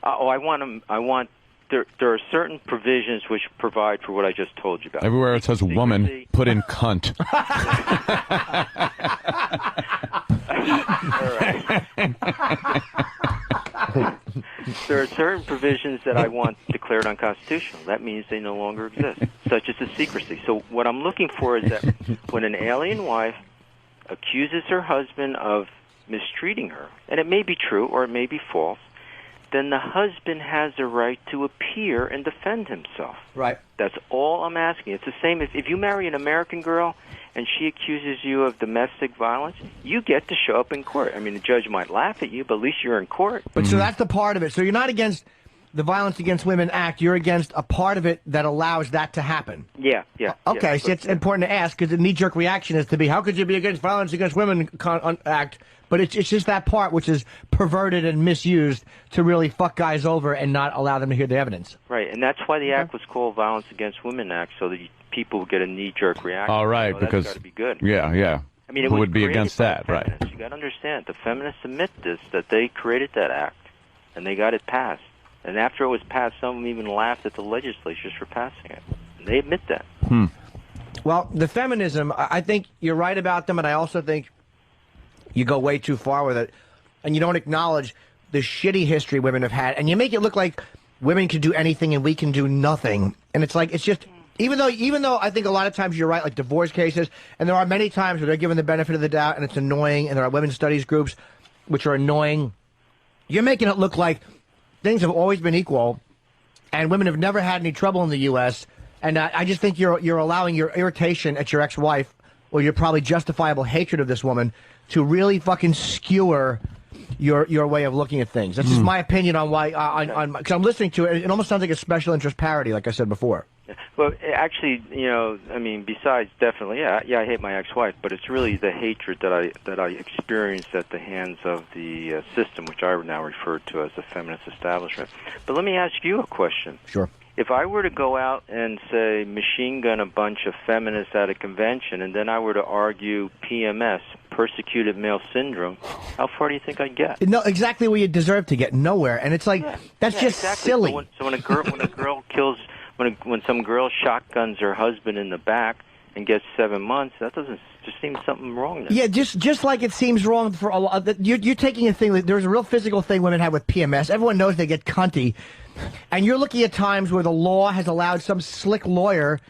I want them. I want. There are certain provisions which provide for what I just told you about. Everywhere it says woman, put in cunt. There are certain provisions that I want declared unconstitutional. That means they no longer exist, such as the secrecy. So what I'm looking for is that when an alien wife accuses her husband of mistreating her, and it may be true or it may be false, then the husband has a right to appear and defend himself. Right. That's all I'm asking. It's the same if you marry an American girl and she accuses you of domestic violence, you get to show up in court. I mean, the judge might laugh at you, but at least you're in court. But so that's the part of it. So you're not against the Violence Against Women Act. You're against a part of it that allows that to happen. Yeah. Okay, yeah. so it's important to ask because the knee-jerk reaction is to be, how could you be against Violence Against Women Act? But it's just that part which is perverted and misused to really fuck guys over and not allow them to hear the evidence. Right, and that's why the act was called Violence Against Women Act, so that people would get a knee-jerk reaction. All right, because that's got to be good. Yeah. I mean, it who would be against that, right? You got to understand, the feminists admit this, that they created that act, and they got it passed. And after it was passed, some of them even laughed at the legislatures for passing it. And they admit that. Well, the feminism, I think you're right about them, and I also think you go way too far with it, and you don't acknowledge the shitty history women have had, and you make it look like women can do anything and we can do nothing. And it's like, it's just, even though I think a lot of times you're right, like divorce cases, and there are many times where they're given the benefit of the doubt and it's annoying, and there are women's studies groups which are annoying, you're making it look like things have always been equal, and women have never had any trouble in the U.S., and I just think you're allowing your irritation at your ex-wife, or your probably justifiable hatred of this woman, to really fucking skewer your way of looking at things. That's just my opinion on why, because I'm listening to it. It almost sounds like a special interest parody, like I said before. Well, actually, I mean, besides definitely, I hate my ex-wife, but it's really the hatred that I experienced at the hands of the system, which I now refer to as the feminist establishment. But let me ask you a question. Sure. If I were to go out and, say, machine gun a bunch of feminists at a convention, and then I were to argue PMS, persecuted male syndrome, how far do you think I'd get? No, exactly where you deserve to get. Nowhere. And it's like, that's just exactly. silly. So when a girl kills, when some girl shotguns her husband in the back and gets 7 months, that doesn't just seem something wrong there. Yeah, just like it seems wrong for a lot. You're taking a thing. There's a real physical thing women have with PMS. Everyone knows they get cunty. And you're looking at times where the law has allowed some slick lawyer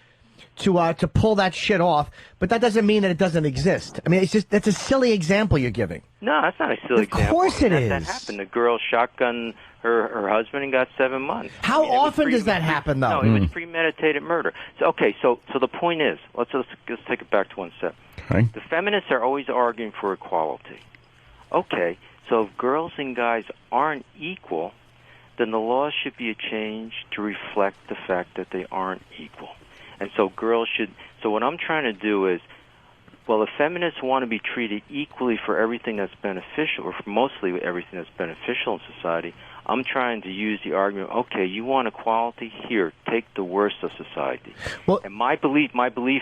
to pull that shit off, but that doesn't mean that it doesn't exist. I mean, it's just, that's a silly example you're giving. No, that's not a silly example. Of course it is. That happened. The girl shotgunned her husband and got 7 months. How often does that happen, though? No, it was premeditated murder. So so the point is, let's take it back to one step. Okay. The feminists are always arguing for equality. Okay, so if girls and guys aren't equal, then the law should be changed to reflect the fact that they aren't equal. And so girls should... So what I'm trying to do is, well, if feminists want to be treated equally for everything that's beneficial, or for mostly everything that's beneficial in society, I'm trying to use the argument, okay, you want equality? Here, take the worst of society. Well, and my belief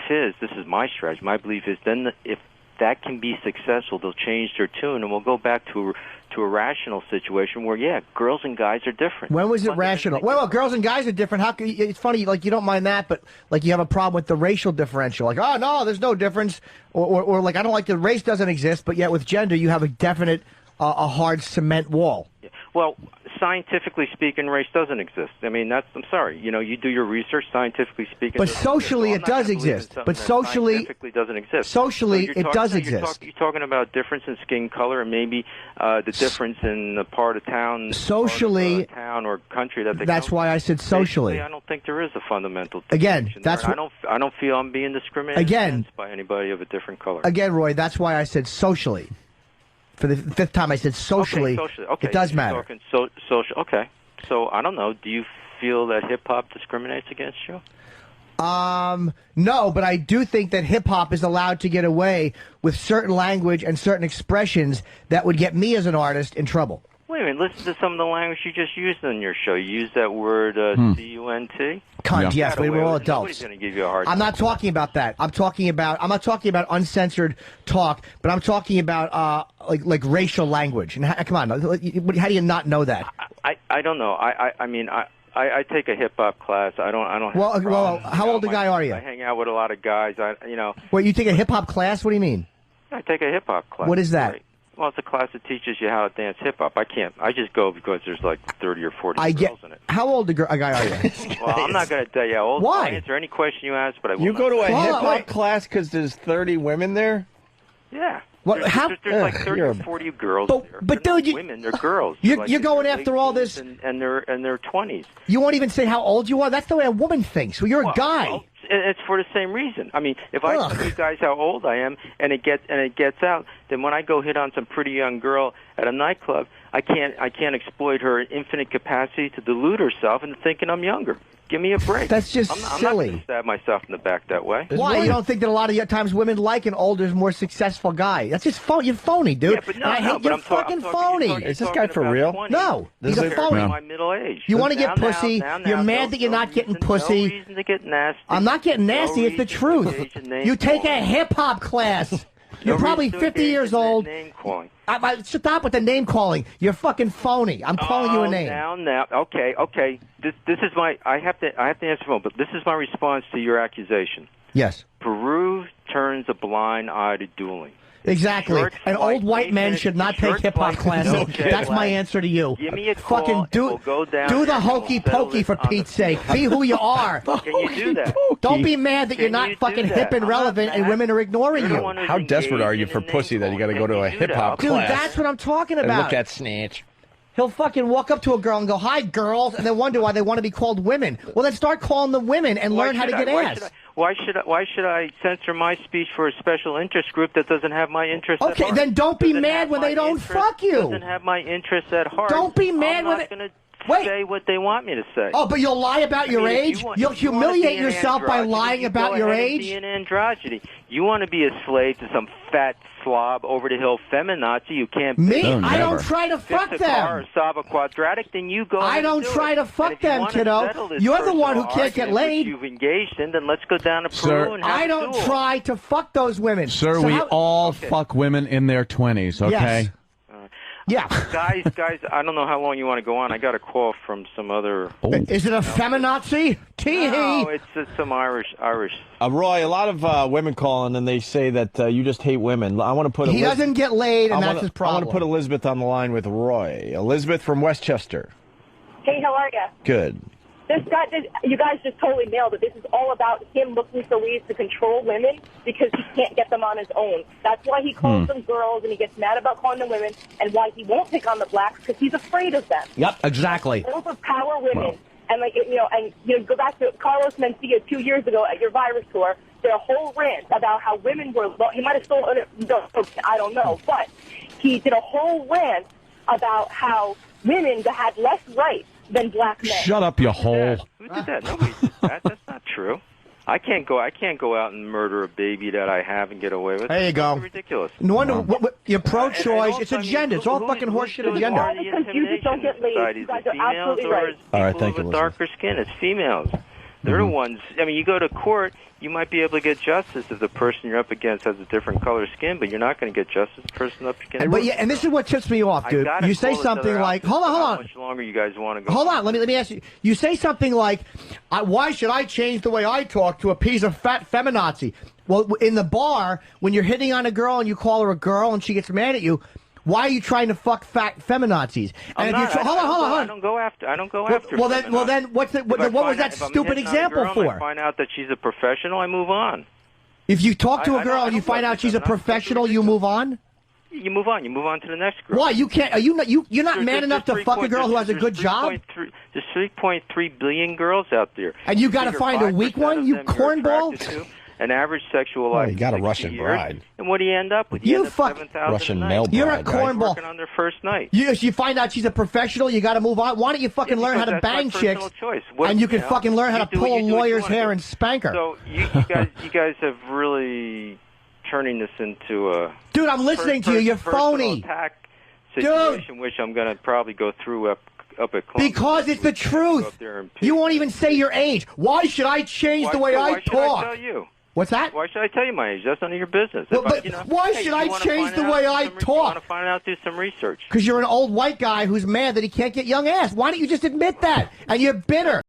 is, this is my strategy, my belief is then if that can be successful, they'll change their tune, and we'll go back to a rational situation where, girls and guys are different. When was it rational? Well, girls and guys are different. How can it's funny, like, you don't mind that, but like you have a problem with the racial differential. Like, oh no, there's no difference, or like I don't like the race doesn't exist, but yet with gender you have a definite, a hard cement wall. Yeah. Well, scientifically speaking, race doesn't exist. I mean, I'm sorry. You do your research. Scientifically speaking, but socially it does exist. But socially, scientifically doesn't exist. Socially, it does exist. You're talking about difference in skin color and maybe the difference in the part of town, socially, town or country that they. That's why I said socially. Basically, I don't think there is a fundamental. Again, that's what I don't feel I'm being discriminated against by anybody of a different color. Again, Roy, that's why I said socially. For the fifth time, I said socially. Okay. It does matter. Social. Okay. So I don't know. Do you feel that hip hop discriminates against you? No, but I do think that hip hop is allowed to get away with certain language and certain expressions that would get me as an artist in trouble. Wait a minute, listen to some of the language you just used on your show. You used that word, C-U-N-T? Cunt, yes, we're all adults. Nobody's going to give you a hard time. I'm not talking about that. I'm not talking about uncensored talk, but I'm talking about like racial language. And come on, how do you not know that? I don't know. I mean, I take a hip hop class. I don't. Well, how old a guy are you? I hang out with a lot of guys. Wait, you take a hip hop class? What do you mean? I take a hip hop class. What is that? Right. Well, it's a class that teaches you how to dance hip hop. I can't. I just go because there's like 30 or 40 girls in it. How old a guy are you? Well, I'm not going to tell you how old. Why? I'll answer any question you ask, but I will You go to a Well, hip hop class because there's 30 women there? Yeah. What? There's like 30 or 40 girls there. But they're dude, not women, they're girls. You're going after all this, and they're in their 20s. You won't even say how old you are. That's the way a woman thinks. Well, you're a guy. Well, it's for the same reason. I mean, if I tell you guys how old I am and it gets out, then when I go hit on some pretty young girl at a nightclub, I can't exploit her infinite capacity to delude herself into thinking I'm younger. Give me a break. That's just I'm silly. not going to stab myself in the back that way. Why? You don't think that a lot of times women like an older, more successful guy? That's just phony. You're phony, dude. Yeah, but you're fucking phony. Is this guy for real? 20. No, he's a phony. My middle age. You want to get Now, pussy. You're mad that you're not getting pussy. No reason to get nasty. I'm not getting nasty. No It's the reason to truth. engage in name You take a calling. hip hop class. You're No probably reason to 50 engage years in old. Name calling. Stop with the name calling. You're fucking phony. I'm calling you a name. Now. Okay. This is my. I have to answer the phone, but this is my response to your accusation. Yes. Peru turns a blind eye to dueling. Exactly. And old white men should not take hip hop classes. Okay, That's my answer to you. Give me a call. Fucking and we'll go down do the and we'll hokey settle pokey this for on Pete's the- sake. Be who you are. Can you do that? Don't be mad that you're Can not you fucking do hip that? and I'm not relevant and mad. women are ignoring You're the you. one who's How desperate are you engaged for in pussy that you got to name go to a calling. Can you do hip hop that? Dude, class that's what I'm talking and about. look at Snatch? He'll fucking walk up to a girl and go, "Hi, girls," and then wonder why they want to be called women. Well, then start calling them women and learn how to get ass. Why should I censor my speech for a special interest group that doesn't have my interest at Okay, heart? then don't be Doesn't mad have when my they don't interest- fuck you. Doesn't have my interests at heart. Don't be mad I'm when not they- going to Wait. say what they want me to say. Oh, but you'll lie about your if age? you want- You'll if you wanna humiliate be an yourself by androgyny, lying you about go your ahead and age? be an androgyny. You want to be a slave to some fat slob over the hill feminazi you can't Me? No, I don't never. try to fuck fix a car or them. solve a quadratic, then you go I ahead don't and do try it. to fuck And if you them, wanna kiddo. settle this You're the one who personal can't get argument which laid. you've engaged in, then let's go down to Sir, Peru and have I a don't duel. try to fuck those women. Sir, So we how- all fuck women in their 20s, okay? Yes. Yeah. Guys, I don't know how long you want to go on. I got a call from some other. Is it a feminazi? Tee No, hee. it's just some Irish. Roy, a lot of women calling and they say that you just hate women. I want to put He Eliz- doesn't get laid, and I that's wanna- his I problem. want to put Elizabeth on the line with Roy. Elizabeth from Westchester. Hey, how are you? Good. You guys just totally nailed it. This is all about him looking for ways to control women because he can't get them on his own. That's why he calls them girls and he gets mad about calling them women, and why he won't pick on the blacks because he's afraid of them. Yep, exactly. Overpower women. And go back to Carlos Mencia 2 years ago at your virus tour. Did a whole rant about how women were. He might have stolen it. I don't know, but he did a whole rant about how women had less rights than black men. Shut up, you hole. Who did that? Nobody did that. That's not true. I can't go out and murder a baby that I have and get away with it. There you go. That's ridiculous. No wonder you're And pro-choice. also, It's I mean, agenda. It's all who- fucking who's horseshit doing agenda. all the Because you just don't get laid. intimidation You guys in are society? absolutely The females right. or is All right, people thank you, with Elizabeth. darker skin? It's females. They're the ones. I mean, you go to court, you might be able to get justice if the person you're up against has a different color skin, but you're not going to get justice if the person up against. But yeah, and this is what tips me off, dude. You say something like, "Hold on, hold How on." much longer you guys want to go? Hold on, let me ask you. You say something like, "Why should I change the way I talk to appease a fat feminazi?" Well, in the bar, when you're hitting on a girl and you call her a girl and she gets mad at you, why are you trying to fuck fat feminazis? I'm And not. hold on. I don't go after. Well, then, what was that stupid example for? If I find out that she's a professional, I move on. If you talk to I a girl don't- and you I don't find love out she's a feminazis. That's professional, you move on. You move on. You move on to the next girl. Why? You can't? Are you not? You're not There's- man enough to there's fuck a 3 girl who has a there's good job? 3.3 There's 3.3 billion girls out there. And you gotta Figure find a 5% weak one, of you them you're cornball? attracted to. An average sexual Well, life. you got a is 60 Russian years. bride. And what do you end up with? You end up fuck- 7,000 Russian a night. male You're a bride, right? cornball. Working on their first night. If you find out she's a professional, you got to move on. Why don't you fucking learn how to Because that's my bang personal chicks, choice. and you can fucking learn how to you do what pull a you do what you lawyer's wanna hair do. and spank her. So you guys have really turning this into a Dude, I'm listening to you. You're personal phony. attack situation which I'm going to probably go through up at Columbia. Because it's the truth. You won't even say your age. Why should I change the way I talk? Why should I tell you? What's that? Why should I tell you my age? That's none of your business. Well, but why should I change the way I talk? You want to find out, do some research. Because you're an old white guy who's mad that he can't get young ass. Why don't you just admit that? And you're bitter.